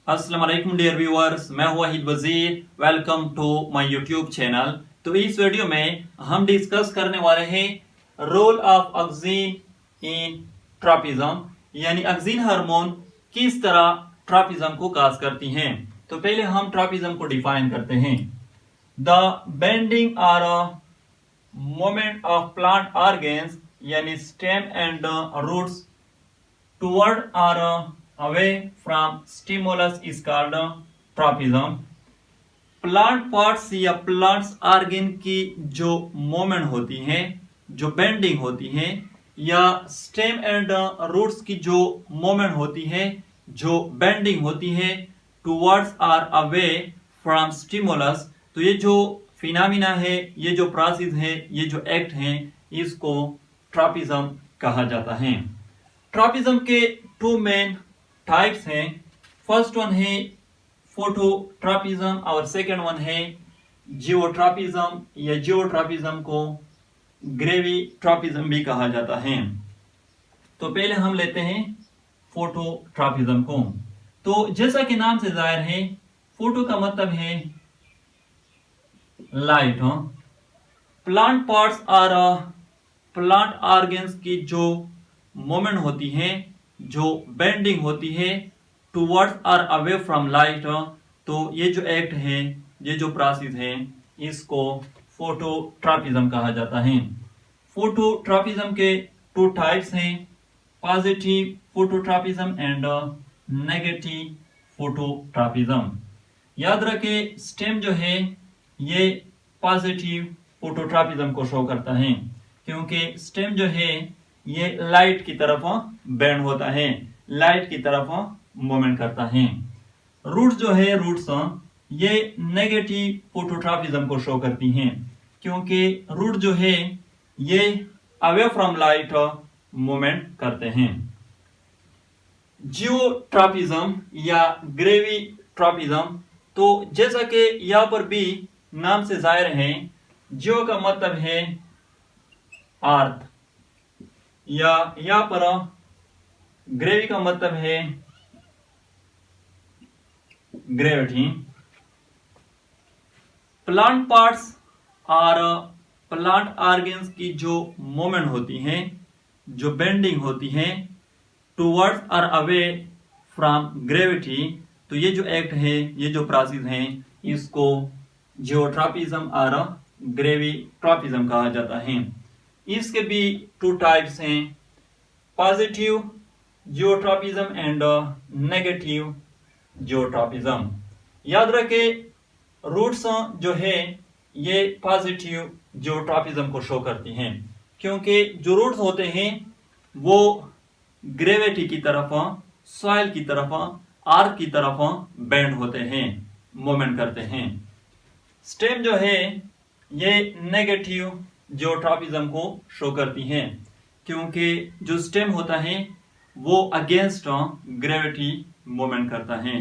अस्सलाम वालेकुम dear viewers, मैं हूं Wahid Wazir. Welcome to my YouTube channel. तो इस वीडियो में हम डिस्कस करने वाले हैं role of auxin in tropism, यानी ऑक्सीन हार्मोन किस तरह ट्रॉपिज्म को काज करती हैं। तो पहले हम ट्रॉपिज्म को डिफाइन करते हैं। द बेंडिंग और मोमेंट ऑफ प्लांट ऑर्गेन्स यानी stem and roots toward or away from stimulus is called tropism। Plant parts या प्लांट्स ऑर्गन की जो मूवमेंट होती है, जो बेंडिंग होती है, या स्टेम एंड रूट्स की जो मूवमेंट होती है, जो बेंडिंग होती है टुवर्ड्स और अवे फ्रॉम स्टिमुलस, तो ये जो फिनोमिना है, ये जो प्रोसेस है, ये जो एक्ट है, इसको ट्रॉपिज्म कहा जाता है। ट्रॉपिज्म के टू मेन टाइप्स हैं। फर्स्ट वन है फोटोट्रॉपिज्म और सेकंड वन है जियोट्रॉपिज्म, या जियोट्रॉपिज्म को ग्रेविट्रॉपिज्म भी कहा जाता है। तो पहले हम लेते हैं फोटोट्रॉपिज्म को। तो जैसा कि नाम से जाहिर है, फोटो का मतलब है लाइट। प्लांट पार्ट्स और प्लांट ऑर्गन्स की जो मोमेंट होती है, जो बेंडिंग होती है टुवर्ड्स और अवे फ्रॉम लाइट, तो ये जो एक्ट है, ये जो प्रोसेस है, इसको फोटोट्रॉपिज्म कहा जाता है। फोटोट्रॉपिज्म के टू टाइप्स हैं, positive phototropism and negative phototropism. याद रखें, स्टेम जो है ये पॉजिटिव फोटोट्रॉपिज्म को शो करता है, क्योंकि स्टेम जो है ये लाइट की तरफ बेंड होता है, लाइट की तरफ मूवमेंट करता है। रूट्स जो है, रूट्स ये नेगेटिव फोटोट्रॉपिज्म को शो करती हैं, क्योंकि रूट जो है ये अवे फ्रॉम लाइट मूवमेंट करते हैं। जियोट्रॉपिज्म या ग्रेविट्रॉपिज्म, तो जैसा कि यहाँ पर भी नाम से जाहिर है, जियो का मतलब है अर्थ, या यहाँ पर ग्रेवी का मतलब है ग्रेविटी। प्लांट पार्ट्स और प्लांट ऑर्गन्स की जो मूवमेंट होती है, जो बेंडिंग होती है टुवर्ड्स और अवे फ्रॉम ग्रेविटी, तो ये जो एक्ट है, ये जो प्रोसेस है, इसको जियोट्रॉपिज्म और ग्रेविट्रॉपिज्म कहा जाता है। इसके भी टू टाइप्स हैं, positive geotropism and negative geotropism. याद रखें, रूट्स जो है ये पॉजिटिव जियोट्रॉपिज्म को शो करती हैं, क्योंकि जो रूट्स होते हैं वो ग्रेविटी की तरफ, सॉइल की तरफ, अर्थ की तरफ बेंड होते हैं, मूवमेंट करते हैं। स्टेम जो है ये नेगेटिव जियोट्रॉपिज्म को शो करती हैं, क्योंकि जो स्टेम होता है वो अगेंस्ट ग्रेविटी मूवमेंट करता है।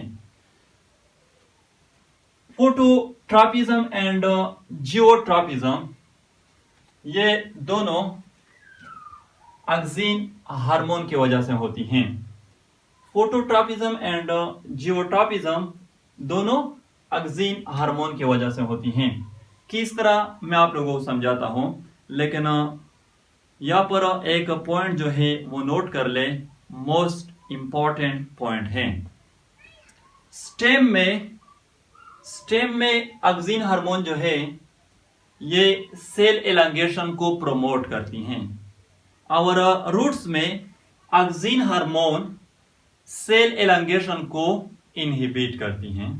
फोटोट्रॉपिज्म एंड जियोट्रॉपिज्म, ये दोनों ऑक्सीन हार्मोन की वजह से होती हैं। फोटोट्रॉपिज्म एंड जियोट्रॉपिज्म दोनों ऑक्सीन हार्मोन की वजह से होती हैं। किस तरह मैं आप लोगों को समझाता हूं, लेकिन यहाँ पर एक पॉइंट जो है वो नोट कर ले, मोस्ट इंपॉर्टेंट पॉइंट है। स्टेम में ऑक्सीन हार्मोन जो है ये सेल एलांगेशन को प्रमोट करती हैं, और रूट्स में ऑक्सीन हार्मोन सेल एलांगेशन को इनहिबिट करती हैं।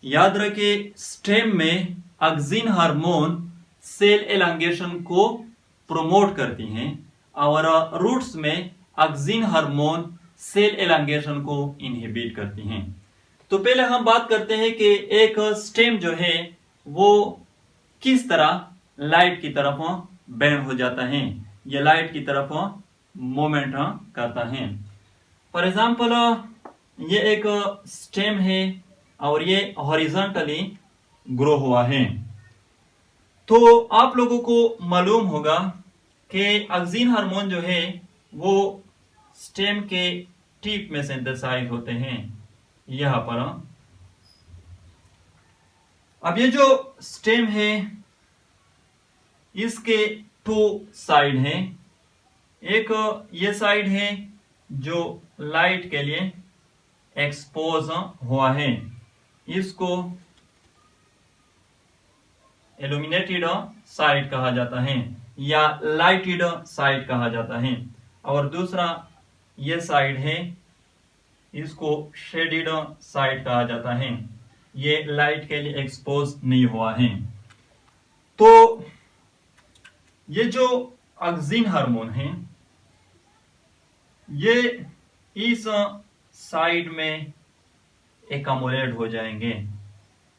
याद रखें, स्टेम में ऑक्सीन हार्मोन सेल एलांगेशन को प्रमोट करती हैं, और रूट्स में ऑक्सीन हार्मोन सेल एलांगेशन को इनहिबिट करती हैं। तो पहले हम बात करते हैं कि एक स्टेम जो है वो किस तरह लाइट की तरफ बेंड हो जाता है, या लाइट की तरफ मूवमेंट करता है। फॉर एग्जाम्पल, ये एक स्टेम है और ये हॉरिजॉन्टली ग्रो हुआ है। तो आप लोगों को मालूम होगा कि ऑक्सीन हार्मोन जो है वो स्टेम के टिप में सिंथेसाइज होते हैं, यहां पर। अब ये जो स्टेम है इसके 2 साइड हैं। एक ये साइड है जो लाइट के लिए एक्सपोज हुआ है, इसको इल्यूमिनेटेड साइड कहा जाता है या लाइटेड साइड कहा जाता है। और दूसरा ये साइड है, इसको शेडेड साइड कहा जाता है, ये लाइट के लिए एक्सपोज नहीं हुआ है। तो ये जो ऑक्सीन हार्मोन है ये इस साइड में एकमुलेट हो जाएंगे,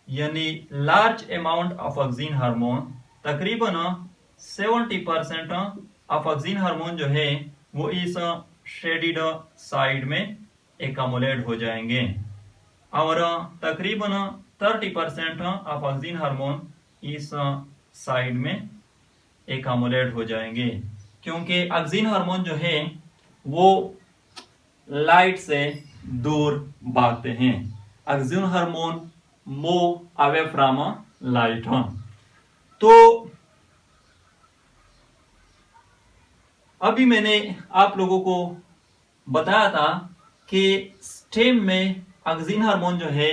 यानी large amount of oxygen hormone, तकरीबन 70% ऑफ ऑक्सीन हार्मोन जो है वो इस शेडेड साइड में एकमुलेट हो जाएंगे और तकरीबन 30% ऑफ ऑक्सीन हार्मोन इस साइड में एकमुलेट हो जाएंगे, क्योंकि ऑक्सीन हार्मोन जो है वो लाइट से दूर भागते हैं। Oxygen hormone move away from light. तो अभी मैंने आप लोगों को बताया था कि स्टेम में ऑक्सीन हार्मोन जो है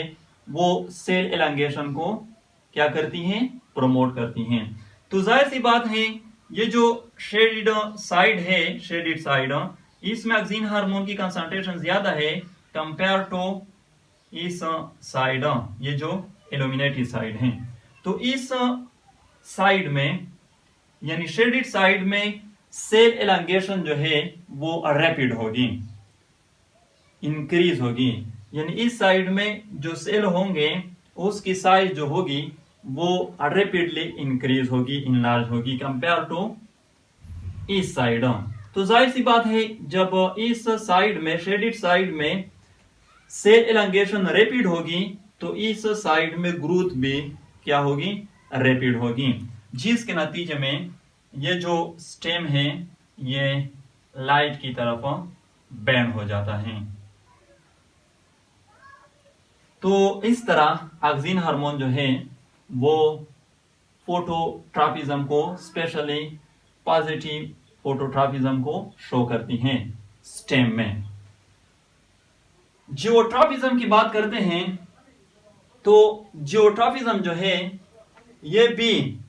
वो सेल एलांगेशन को क्या करती हैं, प्रमोट करती हैं। तो जाहिर सी बात है ये जो शेडेड साइड है, शेडेड साइड, इसमें ऑक्सीन हार्मोन की कंसंट्रेशन ज्यादा है कंपेयर टू इस साइड, ये जो इल्यूमिनेटेड साइड है। तो इस साइड में यानी शेडेड साइड में सेल एलांगेशन जो है वो रैपिड होगी, इंक्रीज होगी, यानी इस साइड में जो सेल होंगे उसकी साइज जो होगी वो रैपिडली इंक्रीज होगी, इनलार्ज होगी कंपेयर टू इस साइड। तो जाहिर सी बात है जब इस साइड में, शेडेड साइड में सेल एलांगेशन रैपिड होगी तो इस साइड में ग्रोथ भी क्या होगी, रैपिड होगी, जिसके नतीजे में ये जो स्टेम है ये लाइट की तरफ बेंड हो जाता है। तो इस तरह ऑक्सीन हार्मोन जो है वो फोटोट्रॉपिज्म को, स्पेशली पॉजिटिव फोटोट्रॉपिज्म को शो करती हैं स्टेम में। जियोट्रॉपिज्म की बात करते हैं तो जियोट्रॉपिज्म जो है ये भी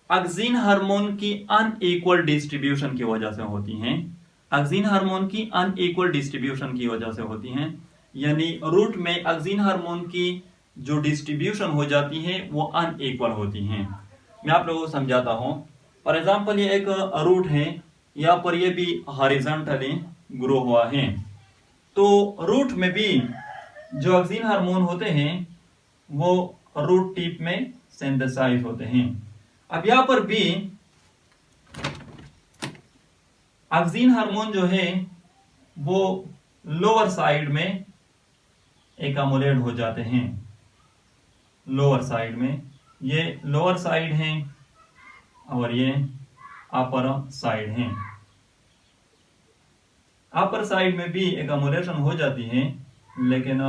ऑक्सीन हार्मोन की अनइक्वल डिस्ट्रीब्यूशन की वजह से होती हैं। ऑक्सीन हार्मोन की अनइक्वल डिस्ट्रीब्यूशन की वजह से होती हैं, यानी रूट में ऑक्सीन हार्मोन की जो डिस्ट्रीब्यूशन हो जाती है वो अनइक्वल होती हैं। मैं आप लोगों को समझाता हूं। फॉर एग्जांपल ये एक रूट है, यहाँ पर ये भी हॉरिजॉन्टली ग्रो हुआ है। तो रूट में भी जो ऑक्सीन हार्मोन होते हैं वो रूट टिप में सिंथेसाइज होते हैं। अब यहां पर भी ऑक्सीन हार्मोन जो है वो लोअर साइड में एकमुलेट हो जाते हैं। लोअर साइड में, ये लोअर साइड है और ये अपर साइड है। अपर साइड में भी एकमुलेशन हो जाती है, लेकिन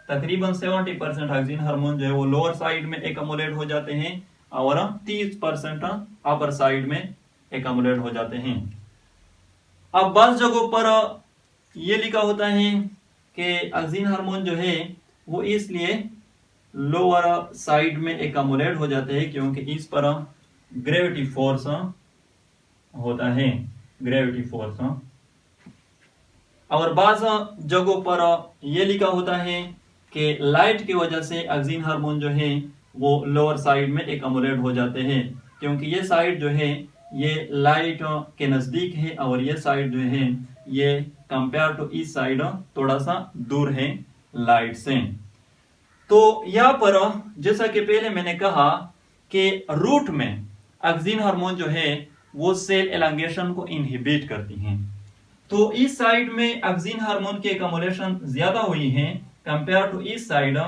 तकरीबन 70% ऑक्सीन हार्मोन जो है वो लोअर साइड में एकमुलेट हो जाते हैं और 30% अपर साइड में एकमुलेट हो जाते हैं। अब बाज़ जगहों पर ये लिखा होता है कि ऑक्सीन हार्मोन जो है वो इसलिए लोअर साइड में एकमुलेट हो जाते हैं क्योंकि इस पर ग्रेविटी फोर्स होता है, ग्रेविटी फोर्स। और बाज़ जगहों पर यह लिखा होता है कि लाइट की वजह से ऑक्सीन हार्मोन जो है वो लोअर साइड में एकमुलेट हो जाते हैं, क्योंकि ये साइड जो है ये लाइट के नजदीक है और ये साइड जो है ये कंपेयर टू इस साइड थोड़ा सा दूर है लाइट से। तो यहाँ पर जैसा कि पहले मैंने कहा कि रूट में ऑक्सीन हार्मोन जो है वो सेल एलांगेशन को इनहिबिट करती हैं। तो इस साइड में ऑक्सीन हार्मोन की एकमुलेशन ज्यादा हुई है कंपेयर टू इस साइड,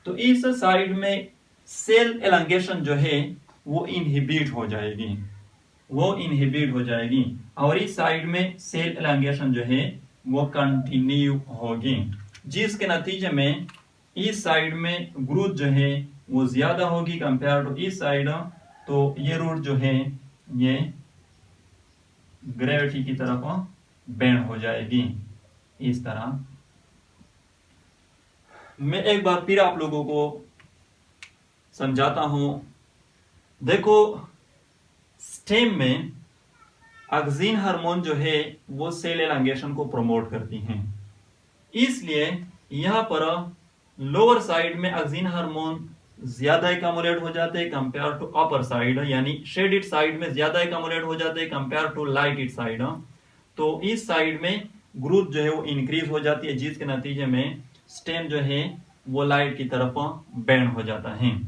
तो इस साइड में सेल एलांगेशन जो है वो इनहिबिट हो जाएगी, वो इनहिबिट हो जाएगी और इस साइड में सेल एलांगेशन जो है वो कंटिन्यू होगी। जिसके नतीजे में इस साइड में ग्रोथ जो है वो ज्यादा होगी कंपेयर टू इस साइड। तो ये रूट जो है ये ग्रेविटी की तरफ बेंड हो जाएगी इस तरह। मैं एक बार फिर आप लोगों को समझाता हूं। देखो, स्टेम में ऑक्सिन हार्मोन जो है वो सेल एलांगेशन को प्रमोट करती हैं, इसलिए यहां पर लोअर साइड में ऑक्सिन हार्मोन ज्यादा एकमुलेट हो जाते हैं कंपेयर टू अपर साइड, यानी शेडिड साइड में ज्यादा एकमुलेट हो जाते हैं कंपेयर टू लाइटेड साइड। तो इस साइड में ग्रोथ जो है वो इंक्रीज हो जाती है, जिसके नतीजे में स्टेम जो है वो लाइट की तरफ बेंड हो जाता है।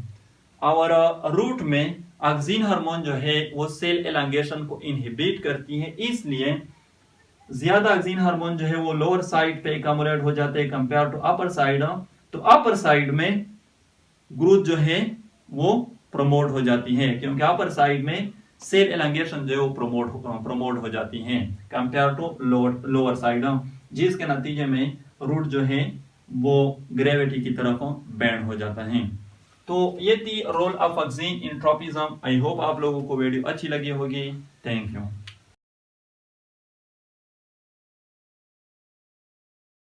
और रूट में ऑक्सिन हार्मोन जो है वो सेल एलांगेशन को इनहिबिट करती है, इसलिए ज्यादा ऑक्सिन हार्मोन जो है वो लोअर साइड पे एकमुलेट हो जाते हैं कंपेयर टू अपर साइड। तो अपर साइड में ग्रोथ जो है वो प्रमोट हो जाती है, क्योंकि अपर साइड में सेल एलांगेशन जो है वो प्रमोट हो जाती है कंपेयर टू लोअर साइड, जिसके नतीजे में रूट जो है वो ग्रेविटी की तरफ बेंड हो जाता है। तो ये थी role of auxin in tropism. I hope आप लोगों को वीडियो अच्छी लगी होगी। Thank you.